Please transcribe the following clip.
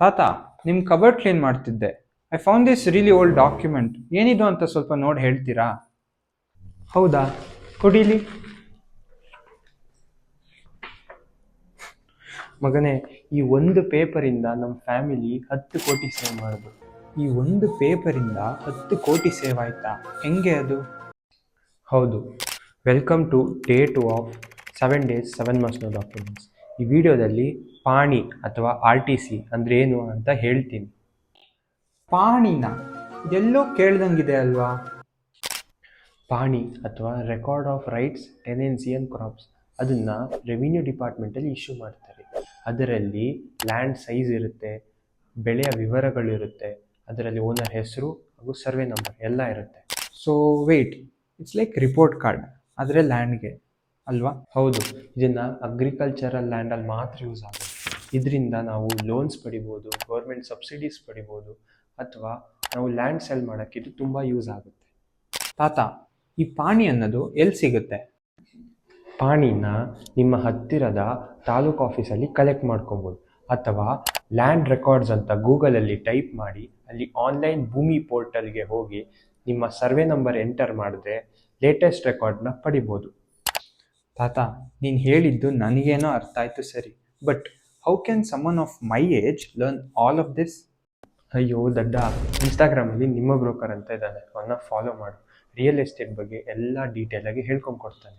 ತಾತ, ನಿಮ್ಮ cupboard clean ಮಾಡ್ತಿದ್ದೆ. I found this really old document. ಏನಿದು ಅಂತ ಸ್ವಲ್ಪ ನೋಡಿ ಹೇಳ್ತೀರಾ? ಹೌದಾ, ಕೊಡೀಲಿ. ಮಗನೇ, ಈ ಒಂದು ಪೇಪರಿಂದ ನಮ್ಮ ಫ್ಯಾಮಿಲಿ 10 ಕೋಟಿ ಸೇವ್ ಮಾಡೋದು. ಈ ಒಂದು ಪೇಪರಿಂದ 10 ಕೋಟಿ ಸೇವ್ ಆಯ್ತಾ? ಹೆಂಗೆ ಅದು? ಹೌದು. Welcome to day 2 of 7 days 7 must know documents. ಈ ವಿಡಿಯೋದಲ್ಲಿ ಪಾಣಿ ಅಥವಾ RTC ಅಂದ್ರೆ ಏನು ಅಂತ ಹೇಳ್ತೀನಿ. ಪಾಣಿನ ಇದೆಲ್ಲೋ ಕೇಳ್ದಂಗಿದೆ ಅಲ್ವಾ? ಪಾಣಿ ಅಥವಾ record of rights tenancy and crops, ಅದನ್ನು ರೆವಿನ್ಯೂ ಡಿಪಾರ್ಟ್ಮೆಂಟಲ್ಲಿ ಇಶ್ಯೂ ಮಾಡ್ತಾರೆ. ಅದರಲ್ಲಿ ಲ್ಯಾಂಡ್ ಸೈಜ್ ಇರುತ್ತೆ, ಬೆಳೆಯ ವಿವರಗಳಿರುತ್ತೆ, ಅದರಲ್ಲಿ ಓನರ್ ಹೆಸರು ಹಾಗೂ ಸರ್ವೆ ನಂಬರ್ ಎಲ್ಲ ಇರುತ್ತೆ. So wait, it's like report card ಆದರೆ ಲ್ಯಾಂಡ್ಗೆ ಅಲ್ವಾ? ಹೌದು. ಇದನ್ನು ಅಗ್ರಿಕಲ್ಚರಲ್ ಲ್ಯಾಂಡಲ್ಲಿ ಮಾತ್ರ ಯೂಸ್ ಆಗುತ್ತೆ. ಇದರಿಂದ ನಾವು ಲೋನ್ಸ್ ಪಡಿಬೋದು, ಗೌರ್ಮೆಂಟ್ ಸಬ್ಸಿಡೀಸ್ ಪಡಿಬೋದು, ಅಥವಾ ನಾವು ಲ್ಯಾಂಡ್ ಸೆಲ್ ಮಾಡೋಕ್ಕೆ ಇದು ತುಂಬ ಯೂಸ್ ಆಗುತ್ತೆ. ತಾತ, ಈ ಪಾಣಿ ಅನ್ನೋದು ಎಲ್ಲಿ ಸಿಗುತ್ತೆ? ಪಾಣಿನ ನಿಮ್ಮ ಹತ್ತಿರದ ತಾಲೂಕು ಆಫೀಸಲ್ಲಿ ಕಲೆಕ್ಟ್ ಮಾಡ್ಕೊಬೋದು, ಅಥವಾ ಲ್ಯಾಂಡ್ ರೆಕಾರ್ಡ್ಸ್ ಅಂತ ಗೂಗಲಲ್ಲಿ ಟೈಪ್ ಮಾಡಿ ಅಲ್ಲಿ ಆನ್ಲೈನ್ ಭೂಮಿ ಪೋರ್ಟಲ್ಗೆ ಹೋಗಿ ನಿಮ್ಮ ಸರ್ವೆ ನಂಬರ್ ಎಂಟರ್ ಮಾಡಿದ್ರೆ ಲೇಟೆಸ್ಟ್ ರೆಕಾರ್ಡ್ನ ಪಡಿಬೋದು. ತಾತ, ನೀನು ಹೇಳಿದ್ದು ನನಗೇನೋ ಅರ್ಥ ಆಯಿತು ಸರಿ, but how can summon of my age learn all of this? ಅಯ್ಯೋ ದಡ್ಡ, ಇನ್ಸ್ಟಾಗ್ರಾಮಲ್ಲಿ ನಿಮ್ಮ ಬ್ರೋಕರ್ ಅಂತ ಇದ್ದಾನೆ, ಅವನ್ನ ಫಾಲೋ ಮಾಡು. ರಿಯಲ್ ಎಸ್ಟೇಟ್ ಬಗ್ಗೆ ಎಲ್ಲ ಡೀಟೇಲಾಗಿ ಹೇಳ್ಕೊಂಡು ಕೊಡ್ತಾನೆ.